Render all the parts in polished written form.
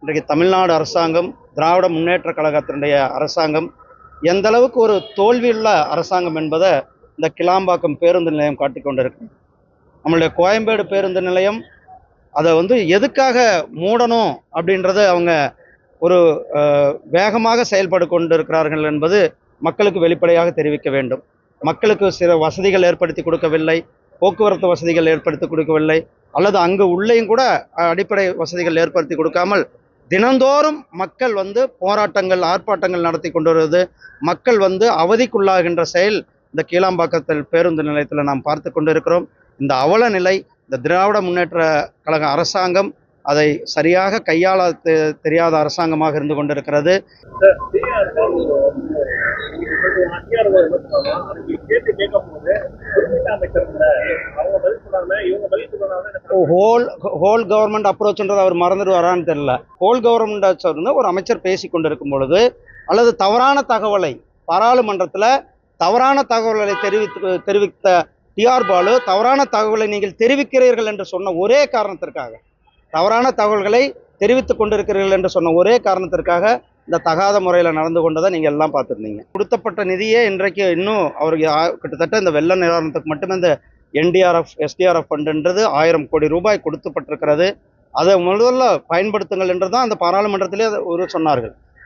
இன்றைக்கு தமிழ்நாடு அரசாங்கம், திராவிட முன்னேற்றக் கழகத்தினுடைய அரசாங்கம் எந்த அளவுக்கு ஒரு தோல்வியுள்ள அரசாங்கம் என்பதை இந்த கிளாம்பாக்கம் பேருந்து நிலையம் காட்டிக் கொண்டிருக்கு. நம்மளுடைய கோயம்பேடு பேருந்து நிலையம் அதை எதுக்காக மூடணும் அப்படின்றத அவங்க ஒரு வேகமாக செயல்பட்டு கொண்டிருக்கிறார்கள் என்பது மக்களுக்கு வெளிப்படையாக தெரிவிக்க வேண்டும். மக்களுக்கு சில வசதிகள் ஏற்படுத்தி கொடுக்கவில்லை, போக்குவரத்து வசதிகள் ஏற்படுத்தி கொடுக்கவில்லை, அல்லது அங்கு உள்ளேயும் கூட அடிப்படை வசதிகள் ஏற்படுத்தி கொடுக்காமல் தினந்தோறும் மக்கள் போராட்டங்கள், ஆர்ப்பாட்டங்கள் நடத்தி கொண்டு வருவது, மக்கள் அவதிக்குள்ளாகின்ற செயல் இந்த கீழாம்பாக்கத்தில் பேருந்து நிலையத்தில் நாம் பார்த்து கொண்டு இருக்கிறோம். இந்த அவல நிலை இந்த திராவிட முன்னேற்ற கழக அரசாங்கம் அதை சரியாக கையாள தெரியாத அரசாங்கமாக இருந்து கொண்டிருக்கிறது. ஹோல் கவர்மெண்ட் அப்ரோச்ன்றது அவர் மறந்துடுவாரான்னு தெரியல. ஹோல் கவர்மெண்ட் ஒரு அமைச்சர் பேசி கொண்டிருக்கும் பொழுது அல்லது தவறான தகவலை பாராளுமன்றத்தில் தவறான தகவல்களை தெரிவித்த டிஆர் பாலு தவறான தகவலை நீங்கள் தெரிவிக்கிறீர்கள் என்று சொன்ன ஒரே காரணத்திற்காக, தவறான தகவல்களை தெரிவித்துக் கொண்டிருக்கிறீர்கள் என்று சொன்ன ஒரே காரணத்திற்காக இந்த தகாத முறையில் நடந்து கொண்டதை நீங்கள் எல்லாம் பார்த்துருந்தீங்க. கொடுத்தப்பட்ட நிதியே இன்றைக்கு இன்னும் அவருக்கு கிட்டத்தட்ட இந்த வெள்ள நிவாரணத்துக்கு மட்டுமே இந்த என்டிஆர்எஃப் எஸ்டிஆர்எஃப் ஃபண்டுன்றது 1000 கோடி ரூபாய் கொடுக்கப்பட்டிருக்கிறது. அதை முதல்ல பயன்படுத்துங்கள் என்று தான் அந்த பாராளுமன்றத்திலே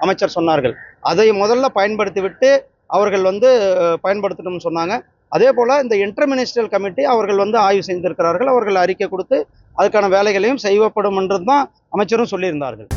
அமைச்சர் சொன்னார்கள். அதை முதல்ல பயன்படுத்தி விட்டு அவர்கள் பயன்படுத்தணும்னு சொன்னாங்க. அதே போல் இந்த இன்டர் மினிஸ்ட்ரியல் கமிட்டி அவர்கள் ஆய்வு செய்திருக்கிறார்கள். அவர்கள் அறிக்கை கொடுத்து அதுக்கான வேலைகளையும் செய்யப்படும் என்று தான் அமைச்சரும் சொல்லியிருந்தார்கள்.